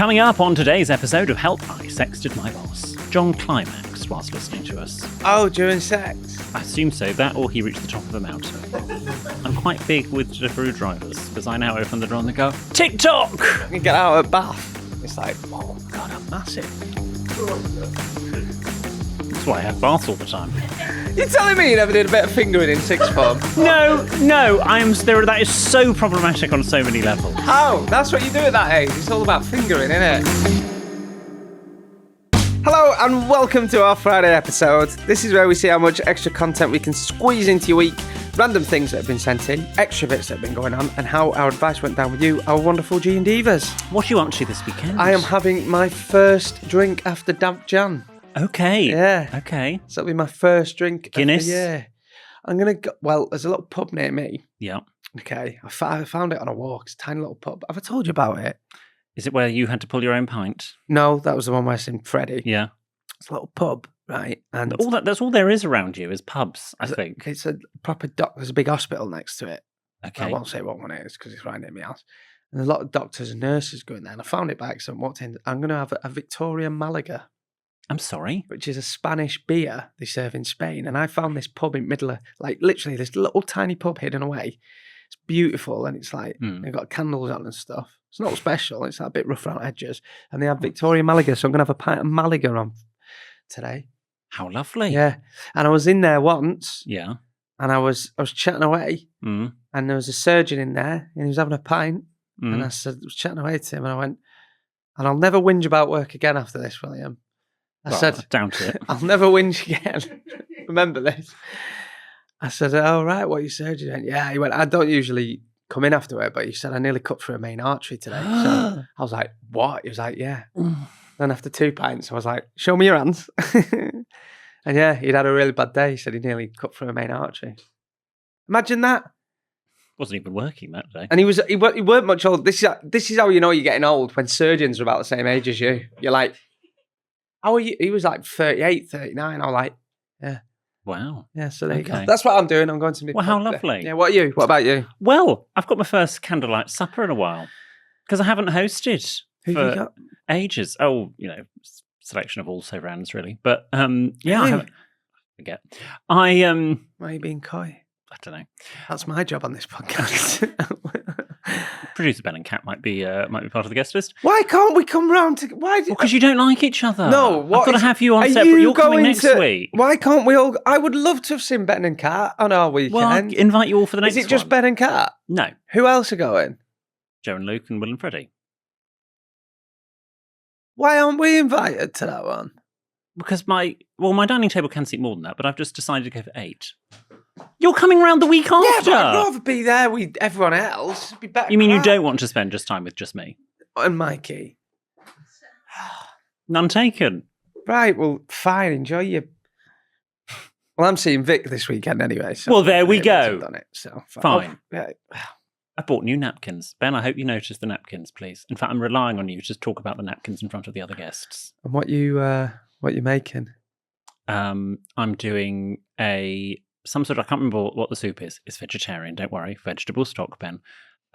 Coming up on today's episode of Help, I Sexted My Boss. John climaxed whilst listening to us. Oh, during sex? I assume so, that or he reached the top of a mountain. I'm quite big with drive-thru drivers, because I now open the door and they go, TikTok! You get out of bath, it's like, oh God, I'm massive. That's why I have baths all the time. You're telling me you never did a bit of fingering in sixth form? No, that is so problematic on so many levels. How? That's what you do at that age. It's all about fingering, isn't it? Hello and welcome to our Friday episode. This is where we see how much extra content we can squeeze into your week, random things that have been sent in, extra bits that have been going on, and how our advice went down with you, our wonderful G and Divas. What are you up to this weekend? I am having my first drink after Damp Jan. Okay. Yeah. Okay. So it'll be my first drink. Guinness? Yeah. I'm going to go, well, there's a little pub near me. Yeah. Okay. I found it on a walk. It's a tiny little pub. Have I told you about it? Is it where you had to pull your own pint? No, that was the one where I seen Freddie. Yeah. It's a little pub, right? And that's all there is around you is pubs, I think. It's a proper there's a big hospital next to it. Okay. I won't say what one it is because it's right near my house. And there's a lot of doctors and nurses going there. And I found it by accident. Walked in. I'm going to have a Victoria Malaga. I'm sorry? Which is a Spanish beer they serve in Spain. And I found this pub in middle of, like, literally this little tiny pub hidden away. It's beautiful. And it's like, they've got candles on and stuff. It's not special. It's like a bit rough around edges. And they have Victoria Malaga. So I'm going to have a pint of Malaga on today. How lovely. Yeah. And I was in there once. Yeah. And I was chatting away. And there was a surgeon in there. And he was having a pint. And I was chatting away to him. And I went, and I'll never whinge about work again after this, William. I said, doubt it. I'll never whinge again. Remember this? I said, oh, right, what are you surgery? He went, yeah. He went, I don't usually come in after work, but he said, I nearly cut through a main artery today. So I was like, what? He was like, yeah. Then after 2 pints, I was like, show me your hands. And yeah, he'd had a really bad day. He said he nearly cut through a main artery. Imagine that. Wasn't even working that day. And he weren't much old. This is how you know you're getting old, when surgeons are about the same age as you. You're like, how are you? He was like 38, 39. I was like, yeah. Wow. Yeah, so there you go. That's what I'm doing. I'm going to meet. Well, how lovely. Yeah, what are you? What about you? Well, I've got my first candlelight supper in a while because I haven't hosted for ages. Oh, selection of also-rans, really. But yeah, I haven't. Forget. Why are you being coy? I don't know. That's my job on this podcast. Producer Ben and Kat might be part of the guest list. Why can't we come round to? Why? Because you don't like each other. No, I've got to have you on separate. You're coming next week. Why can't we all? I would love to have seen Ben and Kat on our weekend. Well, I'll invite you all for the next one. Is it just Ben and Kat? No. Who else are going? Joe and Luke and Will and Freddie. Why aren't we invited to that one? Because my dining table can seat more than that, but I've just decided to go for 8. You're coming round the week after. Yeah, but I'd rather be there with everyone else. It'd be better. You mean you don't want to spend just time with just me? And Mikey. None taken. Right, well, fine. Enjoy your... Well, I'm seeing Vic this weekend anyway. So well, there we go. Done it, so fine. Oh, yeah. I bought new napkins. Ben, I hope you notice the napkins, please. In fact, I'm relying on you to talk about the napkins in front of the other guests. And what you making? I'm doing some sort of, I can't remember what the soup is. It's vegetarian, don't worry. Vegetable stock, Ben.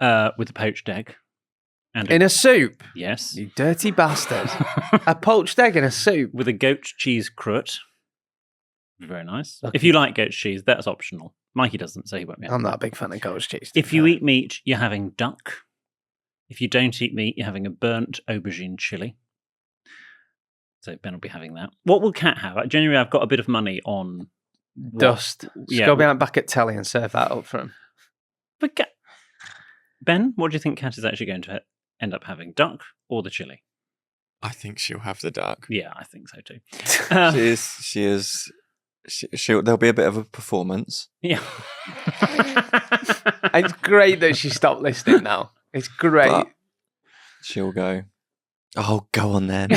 With a poached egg. And in a soup? Yes. You dirty bastard. A poached egg in a soup? With a goat cheese croûte. Very nice. Okay. If you like goat cheese, that's optional. Mikey doesn't, so he won't be. I'm not a big fan of goat cheese. If you eat meat, you're having duck. If you don't eat meat, you're having a burnt aubergine chili. So Ben will be having that. What will Kat have? Generally, I've got a bit of money on... Dust. Just go behind back at telly and serve that up for him. But Ben, what do you think Kat is actually going to end up having? Duck or the chili? I think she'll have the duck. Yeah, I think so too. She is. There'll be a bit of a performance. Yeah. It's great that she stopped listening now. It's great. But she'll go, oh, go on then.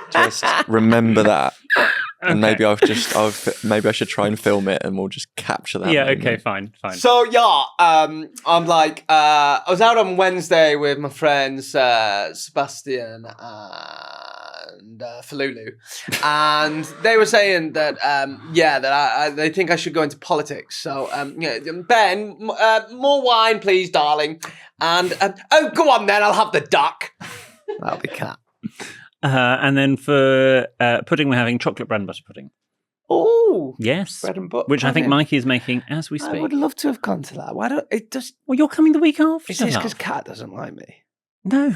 Just remember that. And maybe maybe I should try and film it, and we'll just capture that. Yeah. moment. Okay. Fine. So yeah, I'm like, I was out on Wednesday with my friends Sebastian and Falulu, and they were saying that that they think I should go into politics. So Ben, more wine, please, darling. And oh, go on then, I'll have the duck. That'll be cat. And then for pudding, we're having chocolate bread and butter pudding. Oh, yes, bread and butter, which I think pudding. Mikey is making as we speak. I would love to have gone to that. Why don't it does? Well, you're coming the week after. Is this because Kat doesn't like me? No,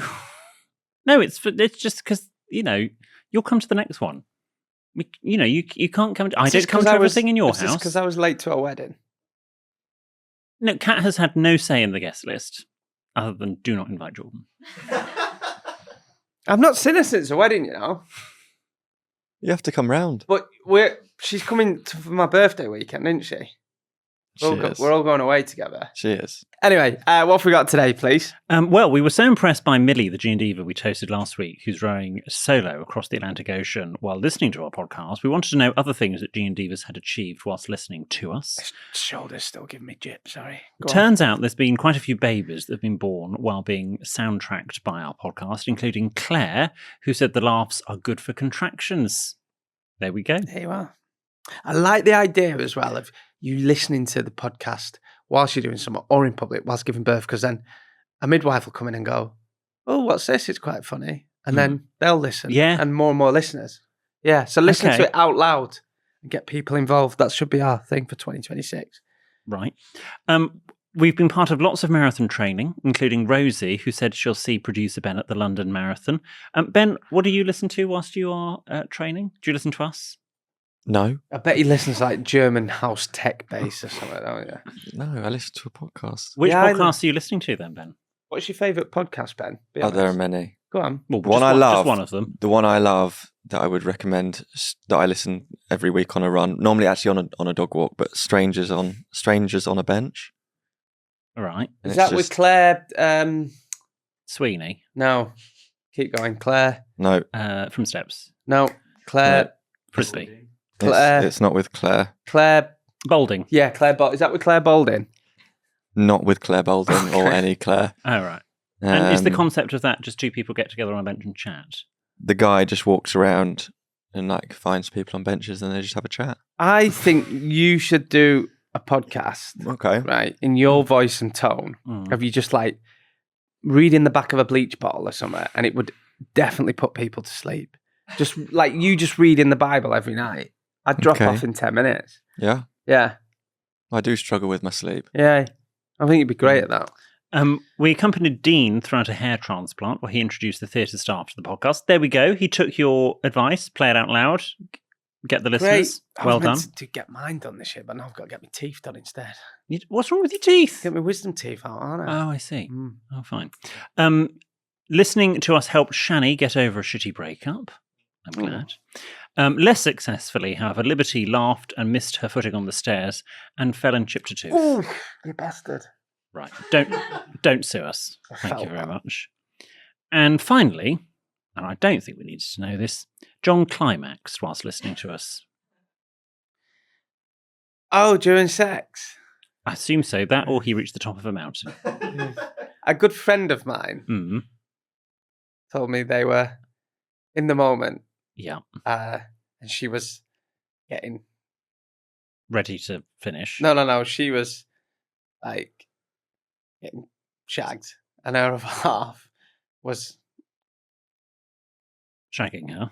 it's just because you'll come to the next one. You can't come. I don't come to everything in your house. Just because I was late to a wedding. No, Kat has had no say in the guest list, other than do not invite Jordan. I've not seen her since the wedding, you know. You have to come round. But she's coming for my birthday weekend, isn't she? We're all going away together. She is. Anyway, what have we got today, please? Well, we were so impressed by Millie, the G&D diva we toasted last week, who's rowing solo across the Atlantic Ocean while listening to our podcast. We wanted to know other things that G&D divas had achieved whilst listening to us. My shoulder's still giving me jip, sorry. Turns out there's been quite a few babies that have been born while being soundtracked by our podcast, including Claire, who said the laughs are good for contractions. There we go. There you are. I like the idea as well of you listening to the podcast whilst you're doing something or in public whilst giving birth, because then a midwife will come in and go, oh, what's this? It's quite funny. And then they'll listen. Yeah. And more listeners. Yeah. So listen to it out loud and get people involved. That should be our thing for 2026. Right. We've been part of lots of marathon training, including Rosie, who said she'll see producer Ben at the London Marathon. Ben, what do you listen to whilst you are training? Do you listen to us? No. I bet he listens like German house tech bass or something, don't you? No, I listen to a podcast. Which podcast are you listening to then, Ben? What's your favourite podcast, Ben? There are many. Go on. Well, the one I love, just one of them. The one I love that I would recommend that I listen every week on a run, normally actually on a dog walk, but Strangers on a Bench. All right. And is that with Claire Sweeney? No. Keep going. Claire. No. From Steps. No. Claire Frisbee. Claire. It's not with Claire. Claire Balding. Yeah, Claire Is that with Claire Balding? Not with Claire Balding or any Claire. Oh, right. And is the concept of that just two people get together on a bench and chat? The guy just walks around and finds people on benches and they just have a chat. I think you should do a podcast. Okay. Right. In your voice and tone of you just reading the back of a bleach bottle or something, and it would definitely put people to sleep. Just like you just reading the Bible every night. I'd drop off in 10 minutes. Yeah? Yeah. I do struggle with my sleep. Yeah. I think you'd be great at that. We accompanied Dean throughout a hair transplant where he introduced the theatre staff to the podcast. There we go. He took your advice, play it out loud, get the listeners. Well done. To get mine done this year, but now I've got to get my teeth done instead. What's wrong with your teeth? Get my wisdom teeth out, aren't I? Oh, I see. Oh, fine. Listening to us helped Shani get over a shitty breakup. I'm glad. Less successfully, however, Liberty laughed and missed her footing on the stairs and fell and chipped a tooth. Oh, you bastard. Right. Don't sue us. Thank you very much. And finally, and I don't think we needed to know this, John climaxed whilst listening to us. Oh, during sex? I assume so. That or he reached the top of a mountain. A good friend of mine told me they were in the moment. Yeah. And she was getting... ready to finish. No. She was getting shagged. And her other half was... shagging her.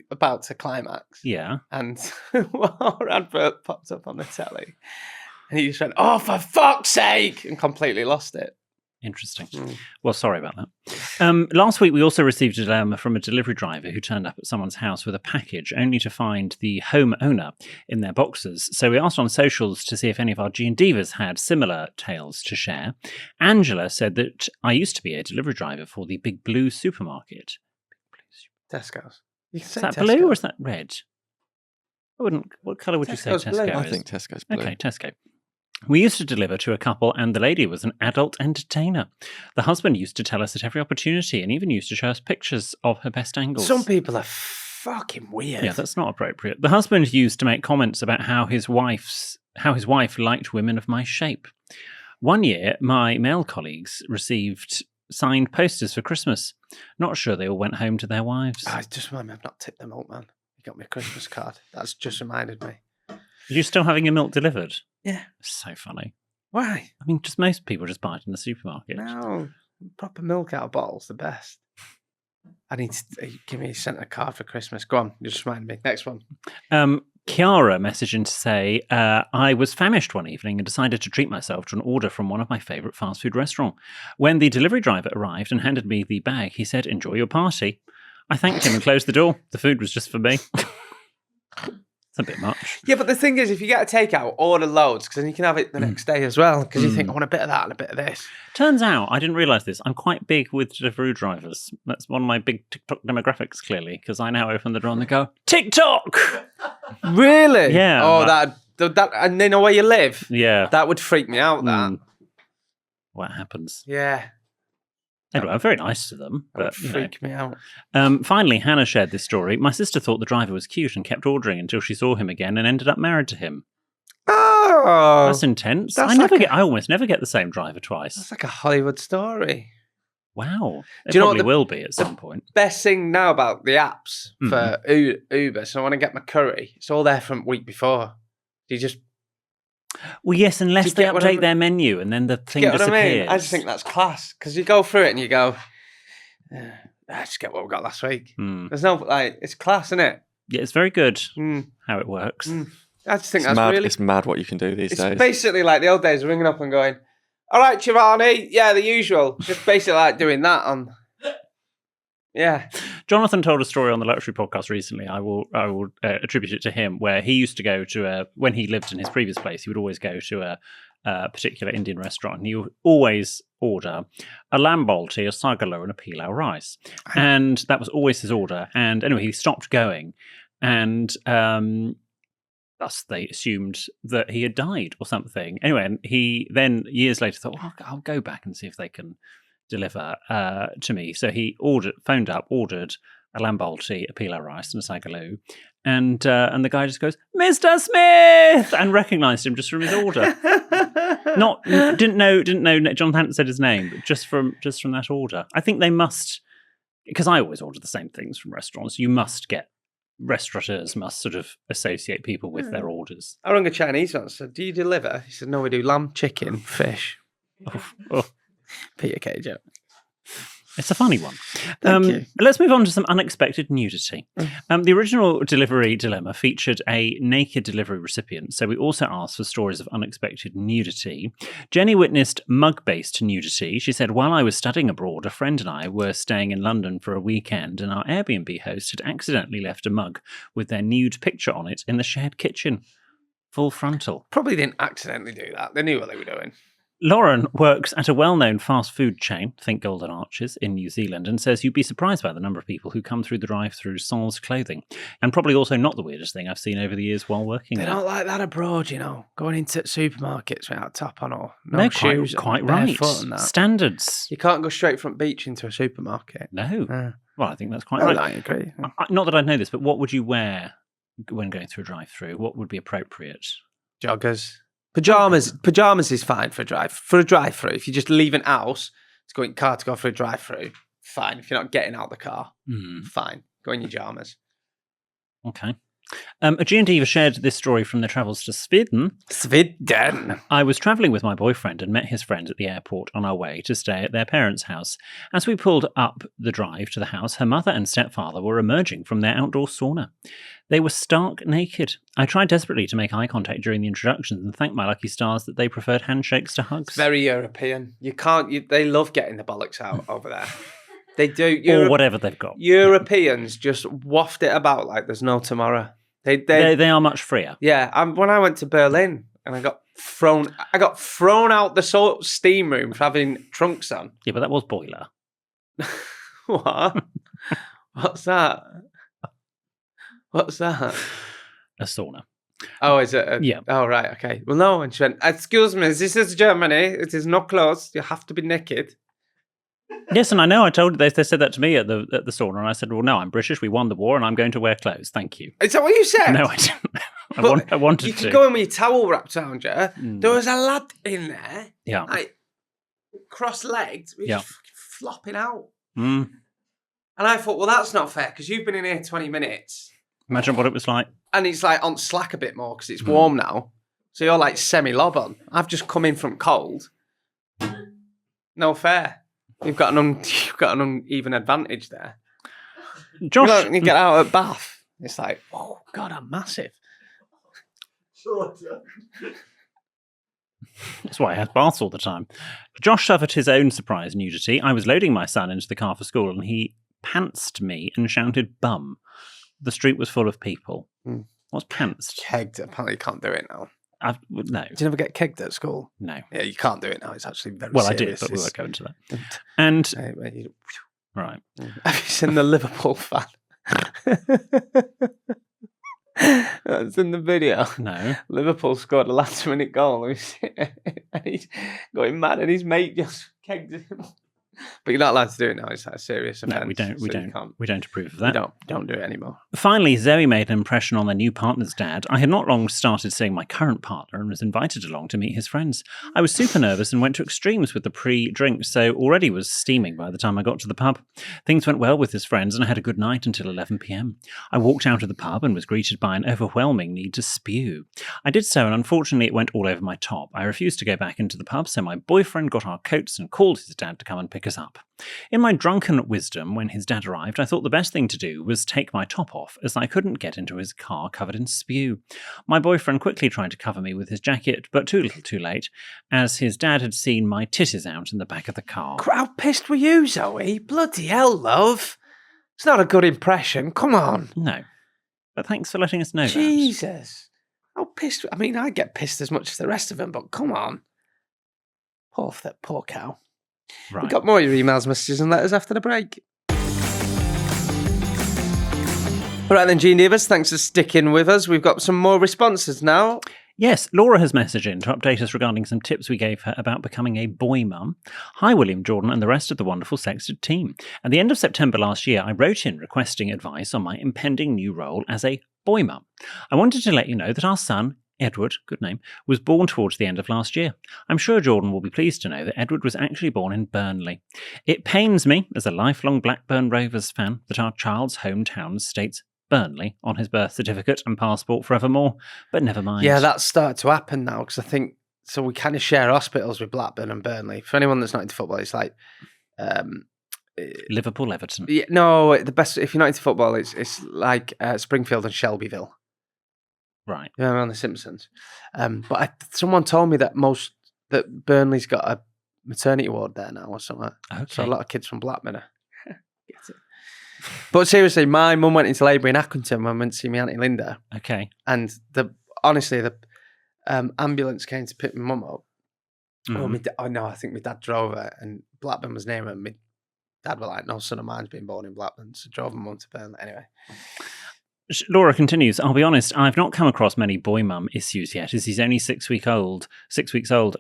About to climax. Yeah. And our advert popped up on the telly. And he just went, oh, for fuck's sake! And completely lost it. Interesting. Well, sorry about that. Last week, we also received a dilemma from a delivery driver who turned up at someone's house with a package, only to find the home owner in their boxes. So we asked on socials to see if any of our G and Divas had similar tales to share. Angela said that I used to be a delivery driver for the Big Blue supermarket. Tesco's. Is that Tesco. Blue or is that red? What colour would Tesco's you say Tesco blue. is? I think Tesco's blue. Okay, Tesco. We used to deliver to a couple and the lady was an adult entertainer. The husband used to tell us at every opportunity and even used to show us pictures of her best angles. Some people are fucking weird. Yeah, that's not appropriate. The husband used to make comments about how his wife liked women of my shape. One year, my male colleagues received signed posters for Christmas. Not sure they all went home to their wives. I just remember I've not tipped them up, man. You got me a Christmas card. That's just reminded me. Are you still having your milk delivered? Yeah. So funny. Why? I mean, just most people just buy it in the supermarket. No. Proper milk out of bottles, the best. I need to give me sent a card for Christmas. Go on, you just reminded me. Next one. Kiara messaged in to say, I was famished one evening and decided to treat myself to an order from one of my favourite fast food restaurants. When the delivery driver arrived and handed me the bag, he said, "Enjoy your party." I thanked him and closed the door. The food was just for me. It's a bit much. Yeah, but the thing is, if you get a takeout, order loads, because then you can have it the next day as well, because you think, I want a bit of that and a bit of this. Turns out, I didn't realise this, I'm quite big with drive-thru drivers. That's one of my big TikTok demographics, clearly, because I now open the door and they go, TikTok! Really? Yeah. Oh, that, and they know where you live? Yeah. That would freak me out, that. What happens? Yeah. Anyway, I'm very nice to them. That But would freak me out. Finally, Hannah shared this story. My sister thought the driver was cute and kept ordering until she saw him again and ended up married to him. Oh. That's intense. That's I almost never get the same driver twice. That's like a Hollywood story. Wow. It Do you know what probably will be at some point. Best thing now about the apps for Uber, so I want to get my curry, it's all there from week before. You just... Well, yes, unless they get what I update mean? their menu and then the thing Get what disappears. I mean? I just think that's class, because you go through it and you go, I just get what we got last week. There's no, it's class, isn't it? Yeah, it's very good how it works. I just think It's that's mad. really... It's mad what you can do these It's days. basically like the old days, ringing up and going, all right, Chivani, yeah, the usual. Just basically like doing that on... Yeah. Jonathan told a story on the Luxury podcast recently. I will attribute it to him, where he used to go to when he lived in his previous place, he would always go to a particular Indian restaurant, and he would always order a lamb balti, a sagalo, and a pilau rice, and that was always his order. And anyway, he stopped going, and thus they assumed that he had died or something. Anyway, and he then years later thought, I'll go back and see if they can deliver to me. So he phoned up, ordered a lamb balti, a pilau rice, and a sagaloo, and the guy just goes, "Mr. Smith," and recognised him just from his order. Didn't know. Jonathan hadn't said his name, but just from that order. I think they must, because I always order the same things from restaurants. You must get restaurateurs must sort of associate people with their orders. I rang a Chinese once. Said, "Do you deliver?" He said, "No, we do lamb, chicken, fish." Peter Cage. It's a funny one. Thank you. Let's move on to some unexpected nudity. The original delivery dilemma featured a naked delivery recipient, so we also asked for stories of unexpected nudity. Jenny witnessed mug-based nudity. She said, "While I was studying abroad, a friend and I were staying in London for a weekend, and our Airbnb host had accidentally left a mug with their nude picture on it in the shared kitchen. Full frontal." Probably didn't accidentally do that. They knew what they were doing. Lauren works at a well-known fast food chain, think Golden Arches, in New Zealand, and says you'd be surprised by the number of people who come through the drive-thru sans clothing. And probably also not the weirdest thing I've seen over the years while working They there. don't like that abroad, going into supermarkets without a top on or no shoes. Quite right. And that. Standards. You can't go straight from beach into a supermarket. No. Well, I think that's quite right. I agree. Not that I know this, but what would you wear when going through a drive-thru? What would be appropriate? Joggers. Pyjamas is fine for a drive-thru. If you're just leaving house to go in your car to go for a drive-thru, fine. If you're not getting out of the car, fine. Go in your pajamas. Okay. A G&D shared this story from their travels to Sweden. I was travelling with my boyfriend and met his friend at the airport on our way to stay at their parents' house. As we pulled up the drive to the house, her mother and stepfather were emerging from their outdoor sauna. They were stark naked. I tried desperately to make eye contact during the introductions and thanked my lucky stars that they preferred handshakes to hugs. It's very European. They love getting the bollocks out over there. They do. Or whatever they've got. Europeans just waft it about like there's no tomorrow. They are much freer. Yeah, when I went to Berlin and I got thrown out the steam room for having trunks on. Yeah, but that was boiler. What? What's that? What's that? A sauna. Oh, is it? Yeah. Oh, right. Okay. Well, no. And she went, "Excuse me, this is Germany. It is not closed. You have to be naked." Yes, and I know. I told they said that to me at the sauna, and I said, "Well, no, I'm British. We won the war, and I'm going to wear clothes. Thank you." Is that what you said? No, I didn't. I wanted to. You could go in with your towel wrapped around you. There was a lad in there, like cross-legged, just flopping out. And I thought, well, that's not fair because you've been in here 20 minutes. Imagine what it was like. And it's like on slack a bit more because it's warm now. So you're like semi-lob on. I've just come in from cold. No fair. You've got an uneven advantage there. Josh, You get out at Bath, it's like, oh God, I'm massive. That's why I have baths all the time. Josh suffered his own surprise nudity. I was loading my son into the car for school and he pantsed me and shouted bum. The street was full of people. What's pantsed? Kegged. Apparently you can't do it now. No. Did you never get kegged at school? No. Yeah, you can't do it now. It's actually very Well, serious. I did, but we won't go into that. And right. Have you seen the Liverpool fan? That's in the video. No. Liverpool scored a last-minute goal, and he's going mad, and his mate just kegged him. But you're not allowed to do it now. It's a serious offence. No, we don't. We don't approve of that. Don't do it anymore. Finally, Zoe made an impression on their new partner's dad. I had not long started seeing my current partner and was invited along to meet his friends. I was super nervous and went to extremes with the pre-drink, so already was steaming by the time I got to the pub. Things went well with his friends and I had a good night until 11 p.m. I walked out of the pub and was greeted by an overwhelming need to spew. I did so, and unfortunately it went all over my top. I refused to go back into the pub, so my boyfriend got our coats and called his dad to come and pick us up. In my drunken wisdom, when his dad arrived, I thought the best thing to do was take my top off, as I couldn't get into his car covered in spew. My boyfriend quickly tried to cover me with his jacket, but too little too late, as his dad had seen my titties out in the back of the car. How pissed were you, Zoe? Bloody hell, love. It's not a good impression. Come on. No. But thanks for letting us know that. Jesus. How pissed... I mean, I get pissed as much as the rest of them, but come on. Poor cow. Right. We've got more of your emails, messages and letters after the break. All right then, Gene Divas, thanks for sticking with us. We've got some more responses now. Yes, Laura has messaged in to update us regarding some tips we gave her about becoming a boy mum. Hi, William, Jordan, and the rest of the wonderful Sexted team. At the end of September last year, I wrote in requesting advice on my impending new role as a boy mum. I wanted to let you know that our son, Edward, good name, was born towards the end of last year. I'm sure Jordan will be pleased to know that Edward was actually born in Burnley. It pains me, as a lifelong Blackburn Rovers fan, that our child's hometown states Burnley on his birth certificate and passport forevermore, but never mind. Yeah, that's started to happen now, because I think, so we kind of share hospitals with Blackburn and Burnley. For anyone that's not into football, it's like... Liverpool, Everton. Yeah, no, the best, if you're not into football, it's like Springfield and Shelbyville. Right. You remember on The Simpsons? But someone told me that Burnley's got a maternity ward there now or something. Okay. So a lot of kids from Blackburn get it. But seriously, my mum went into labour in Accrington when I went to see my Auntie Linda. Okay. And honestly, the ambulance came to pick my mum up. Mm-hmm. I think my dad drove her, and Blackburn was near her. And my dad was like, no son of mine's been born in Blackburn. So drove my mum to Burnley. Anyway. Laura continues, I'll be honest, I've not come across many boy mum issues yet, as he's only 6 weeks old,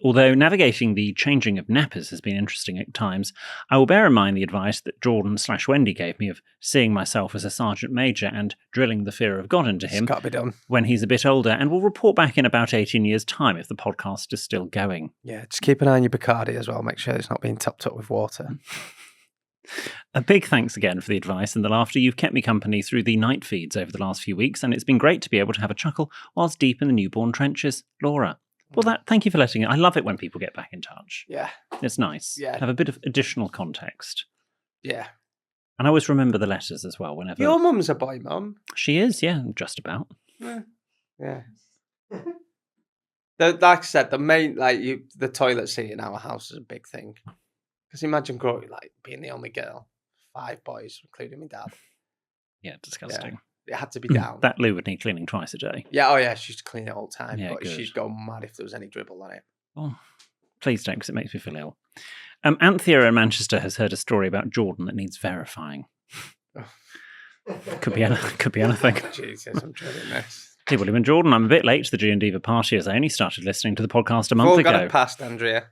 although navigating the changing of nappers has been interesting at times. I will bear in mind the advice that Jordan/Wendy gave me of seeing myself as a sergeant major and drilling the fear of God into him It's got to be done. when he's a bit older, and will report back in about 18 years' time if the podcast is still going. Yeah, just keep an eye on your Bacardi as well. Make sure it's not being topped up with water. A big thanks again for the advice and the laughter. You've kept me company through the night feeds over the last few weeks, and it's been great to be able to have a chuckle whilst deep in the newborn trenches. Laura. Well, thank you for letting it. I love it when people get back in touch. Yeah. It's nice. Yeah. Have a bit of additional context. Yeah. And I always remember the letters as well whenever... Your mum's a boy mum. She is, yeah, just about. Yeah. Like I said, the main, the toilet seat in our house is a big thing. Because imagine growing, being the only girl, 5 boys, including my dad. Yeah, disgusting. Yeah, it had to be down. That loo would need cleaning twice a day. Yeah, oh yeah, she used to clean it all the time. Yeah, but good. she'd go mad if there was any dribble on it. Oh, please don't, because it makes me feel ill. Anthea in Manchester has heard a story about Jordan that needs verifying. Could be anything. Jesus, I'm dreading this. Hey, William and Jordan, I'm a bit late to the G and Diva party as I only started listening to the podcast a month ago. Got it past, Andrea.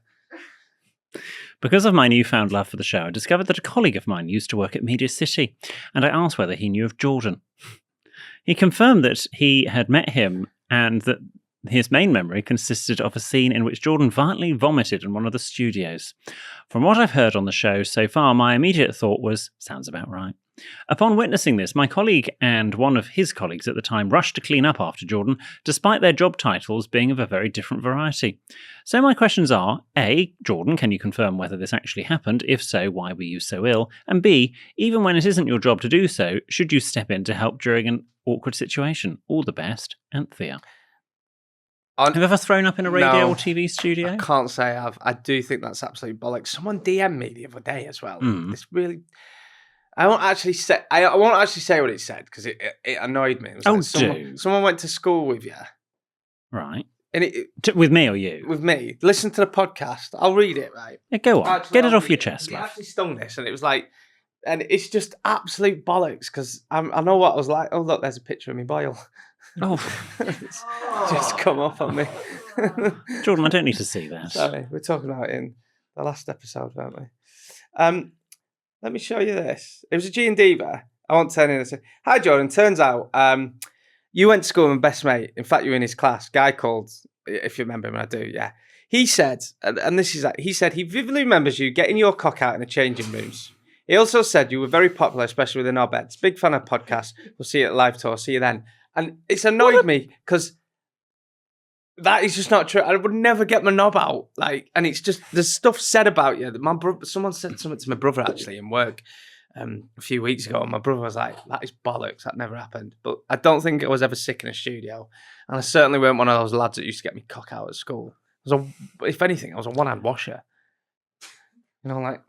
Because of my newfound love for the show, I discovered that a colleague of mine used to work at Media City, and I asked whether he knew of Jordan. He confirmed that he had met him and that His main memory consisted of a scene in which Jordan violently vomited in one of the studios. From what I've heard on the show so far, my immediate thought was, sounds about right. Upon witnessing this, my colleague and one of his colleagues at the time rushed to clean up after Jordan, despite their job titles being of a very different variety. So my questions are, A, Jordan, can you confirm whether this actually happened? If so, why were you so ill? And B, even when it isn't your job to do so, should you step in to help during an awkward situation? All the best, Anthea. Have you ever thrown up in a radio or TV studio? I can't say I have. I do think that's absolutely bollocks. Someone DM'd me the other day as well. It's really... I won't actually say what it said because it annoyed me. It was someone went to school with you, right? And with me or you? With me. Listen to the podcast. I'll read it. Right? Yeah, go on. Get it off your chest. He actually stung this, and it was like, and it's just absolute bollocks because I know what I was like. Oh look, there's a picture of me boil. Oh, it's just come up on me. Jordan, I don't need to see that. Sorry, we're talking about it in the last episode, weren't we? Let me show you this. It was a G&D bar. I won't turn in and say, hi, Jordan. Turns out you went to school with my best mate. In fact, you were in his class. Guy called, if you remember him, and I do, yeah. He said, and this is like, he said he vividly remembers you getting your cock out in the changing rooms. He also said you were very popular, especially within our beds. Big fan of podcasts. We'll see you at live tour. See you then. And it's annoyed me because that is just not true. I would never get my knob out. Like, and it's just, there's stuff said about you. Someone said something to my brother actually in work a few weeks ago, and my brother was like, that is bollocks. That never happened. But I don't think I was ever sick in a studio. And I certainly weren't one of those lads that used to get me cock out at school. If anything, I was a one-hand washer. You know, like.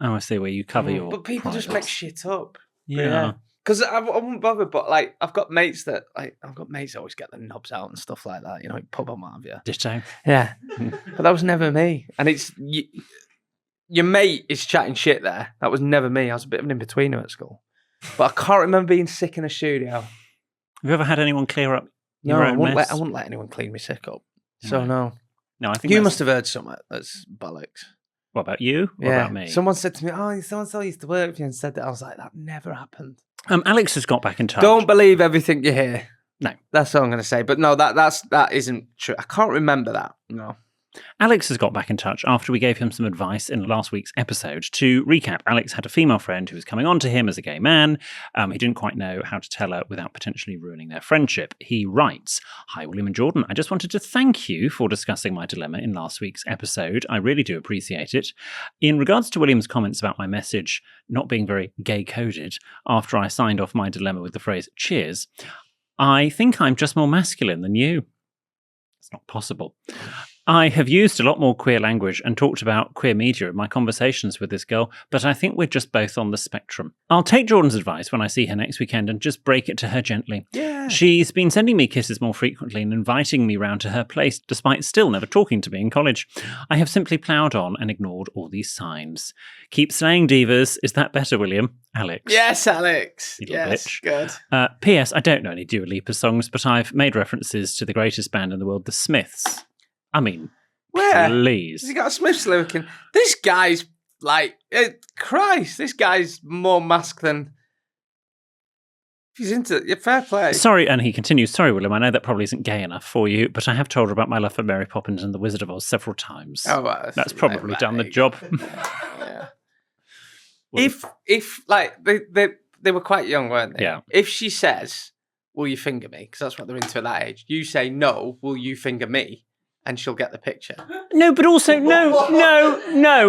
Oh, I see where you cover your. But people just make shit up. Yeah. Because I wouldn't bother, but like I've got mates that always get their knobs out and stuff like that, you know, pub and what have you. Ditto. Yeah, but that was never me. And it's your mate is chatting shit there. That was never me. I was a bit of an in-betweener at school, but I can't remember being sick in a studio. Have you ever had anyone clear up? No, I wouldn't let anyone clean me sick up. So no. I think you must have heard something that's bollocks. What about you? What about me? Someone said to me, "Oh, so-and-so used to work with you," and said that. I was like, that never happened. Alex has got back in touch. Don't believe everything you hear. No. That's all I'm going to say. But no, that isn't true. I can't remember that. No. Alex has got back in touch after we gave him some advice in last week's episode. To recap, Alex had a female friend who was coming on to him as a gay man. He didn't quite know how to tell her without potentially ruining their friendship. He writes, "Hi, William and Jordan. I just wanted to thank you for discussing my dilemma in last week's episode. I really do appreciate it. In regards to William's comments about my message not being very gay-coded after I signed off my dilemma with the phrase, cheers, I think I'm just more masculine than you. It's not possible. I have used a lot more queer language and talked about queer media in my conversations with this girl, but I think we're just both on the spectrum. I'll take Jordan's advice when I see her next weekend and just break it to her gently. Yeah. She's been sending me kisses more frequently and inviting me round to her place, despite still never talking to me in college. I have simply ploughed on and ignored all these signs. Keep saying divas. Is that better, William? Alex." Yes, Alex. You yes, bitch. Good. P.S. I don't know any Dua Lipa songs, but I've made references to the greatest band in the world, the Smiths. I mean, where? Please. Has he got a Smiths lyric in? This guy's like, Christ, this guy's more masked than... He's into... Fair play. Sorry, and he continues, "Sorry, William, I know that probably isn't gay enough for you, but I have told her about my love for Mary Poppins and the Wizard of Oz several times." Oh, well, that's probably done the job. Yeah. If like, they were quite young, weren't they? Yeah. If she says, "Will you finger me?" Because that's what they're into at that age. You say, "No, will you finger me?" And she'll get the picture. No, but also, no.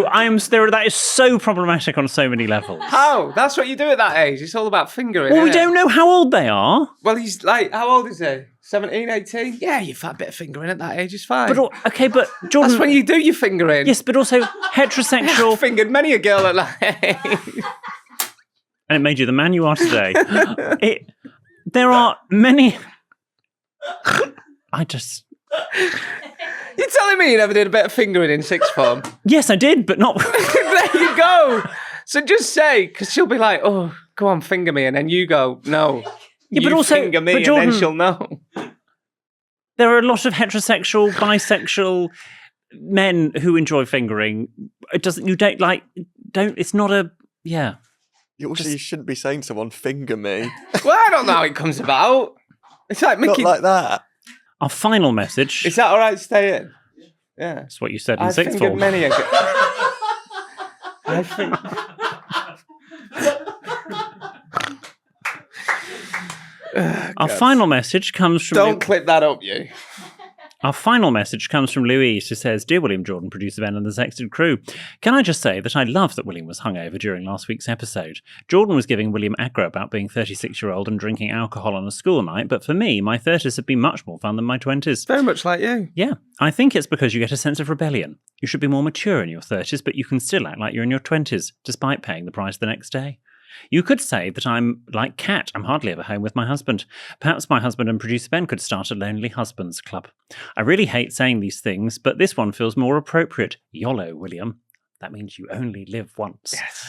That is so problematic on so many levels. How? That's what you do at that age. It's all about fingering. Well, we don't know how old they are. Well, he's like, how old is he? 17, 18? Yeah, you've had a bit of fingering at that age. It's fine. But Jordan... That's when you do your fingering. Yes, but also heterosexual... I fingered many a girl at that age. And it made you the man you are today. There are many... You're telling me you never did a bit of fingering in sixth form? Yes, I did, but not... There you go. So just say, because she'll be like, "Oh, go on, finger me," and then you go, "No." Yeah, but also, finger me, Jordan, and then she'll know. There are a lot of heterosexual, bisexual men who enjoy fingering. It doesn't. You don't like. Don't. It's not a. Yeah. You shouldn't be saying to someone, "Finger me." Well, I don't know how it comes about. It's like Mickey. Not like that. Our final message. Is that all right to stay in? Yeah. That's what you said in I sixth think form. of many a I think... Our final message comes from... Don't clip that up, you. Our final message comes from Louise, who says, Dear William Jordan, producer Ben and the Sexted crew, can I just say that I love that William was hungover during last week's episode. Jordan was giving William aggro about being 36-year-old and drinking alcohol on a school night, but for me, my 30s have been much more fun than my 20s. Very much like you. Yeah, I think it's because you get a sense of rebellion. You should be more mature in your 30s, but you can still act like you're in your 20s, despite paying the price the next day. You could say that I'm like Kat. I'm hardly ever home with my husband. Perhaps my husband and producer Ben could start a Lonely Husbands Club. I really hate saying these things, but this one feels more appropriate. YOLO, William. That means you only live once. Yes.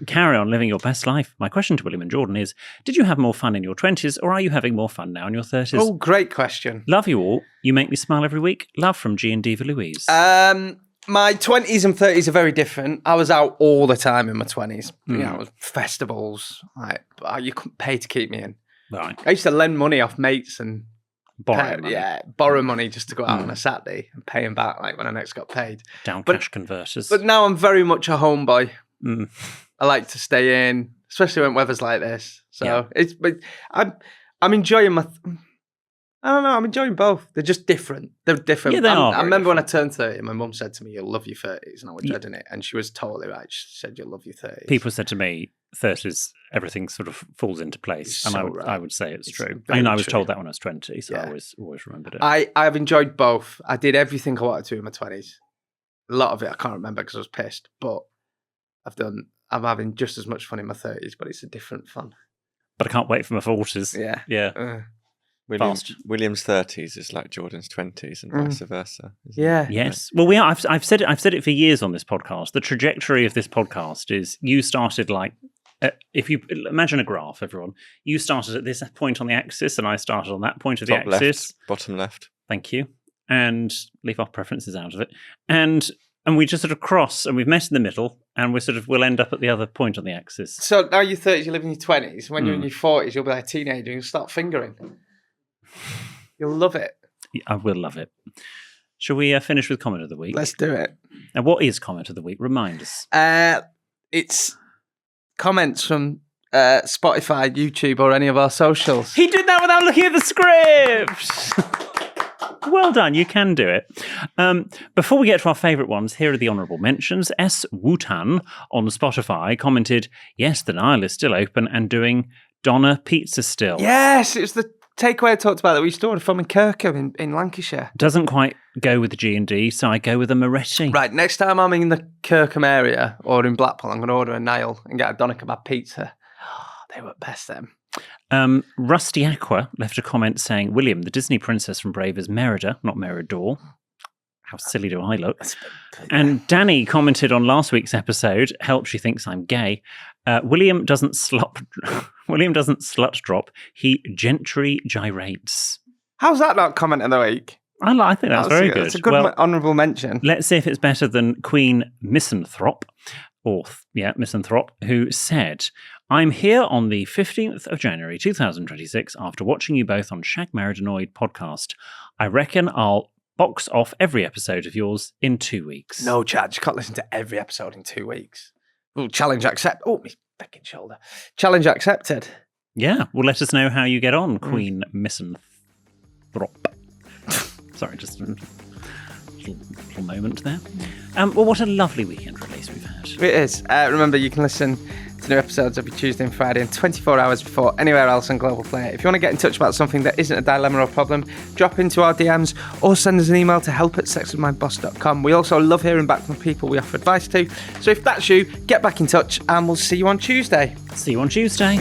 Carry on living your best life. My question to William and Jordan is, did you have more fun in your 20s or are you having more fun now in your 30s? Oh, great question. Love you all. You make me smile every week. Love from G and Diva Louise. My 20s and 30s are very different. I was out all the time in my 20s. You know, festivals. Like, you couldn't pay to keep me in. Right. I used to lend money off mates and Borrow money just to go out on a Saturday and pay them back like when I next got paid. Cash converters. But now I'm very much a homeboy. I like to stay in, especially when weather's like this. So I'm enjoying my... I don't know, I'm enjoying both. They're just different. They're different. Yeah, they are. I remember when I turned 30, my mum said to me, you'll love your 30s, and I was dreading it. And she was totally right. She said, you'll love your 30s. People said to me, 30s, everything sort of falls into place. And I would say it's true. I mean, I was told that when I was 20, so I always remembered it. I've enjoyed both. I did everything I wanted to in my 20s. A lot of it I can't remember because I was pissed, but I'm having just as much fun in my 30s, but it's a different fun. But I can't wait for my 40s. Yeah. William's 30s is like Jordan's 20s and vice versa. Yes. Well, we are. I've said it for years on this podcast. The trajectory of this podcast is you started like, if you imagine a graph, everyone, you started at this point on the axis and I started on that point of Top the axis. Left, bottom left. Thank you. And leave our preferences out of it. And we just sort of cross and we've met in the middle and we'll end up at the other point on the axis. So now you're 30s, you live in your 20s. When you're in your 40s, you'll be like a teenager and you'll start fingering. You'll love it. I will love it. Shall we finish with comment of the week? Let's do it. Now, what is comment of the week? Remind us. It's comments from Spotify, YouTube, or any of our socials. He did that without looking at the script. Well done. You can do it. Before we get to our favourite ones, here are the honourable mentions. S. Wutan on Spotify commented, yes, the Nile is still open and doing Donna pizza still. Yes, it's the takeaway I talked about that we used to order from in Kirkham in Lancashire. Doesn't quite go with the G&D, so I go with a Moretti. Right, next time I'm in the Kirkham area or in Blackpool, I'm going to order a Nile and get a doner kebab pizza. Oh, they were best then. Rusty Aqua left a comment saying, William, the Disney princess from Brave is Merida, not Meridor. How silly do I look? And Danny commented on last week's episode, help, she thinks I'm gay. William doesn't slut drop. He gentry gyrates. How's that not comment of the week? I think that's very good. It's a good honourable mention. Let's see if it's better than Queen Misanthrope, Misanthrope, who said, I'm here on the 15th of January 2026 after watching you both on Shag Married Annoyed podcast. I reckon I'll box off every episode of yours in 2 weeks. No, Chad, you can't listen to every episode in 2 weeks. Well, challenge accepted. Oh, my fucking shoulder. Challenge accepted. Yeah, well, let us know how you get on, Queen Misanthrope. Sorry, just a little moment there. Well, what a lovely weekend release we've had. It is. Remember, you can listen to new episodes every Tuesday and Friday and 24 hours before anywhere else on Global Play. If you want to get in touch about something that isn't a dilemma or problem, drop into our DMs or send us an email to help@sexedmindboss.com. We also love hearing back from people we offer advice to. So if that's you, get back in touch and we'll see you on Tuesday. See you on Tuesday.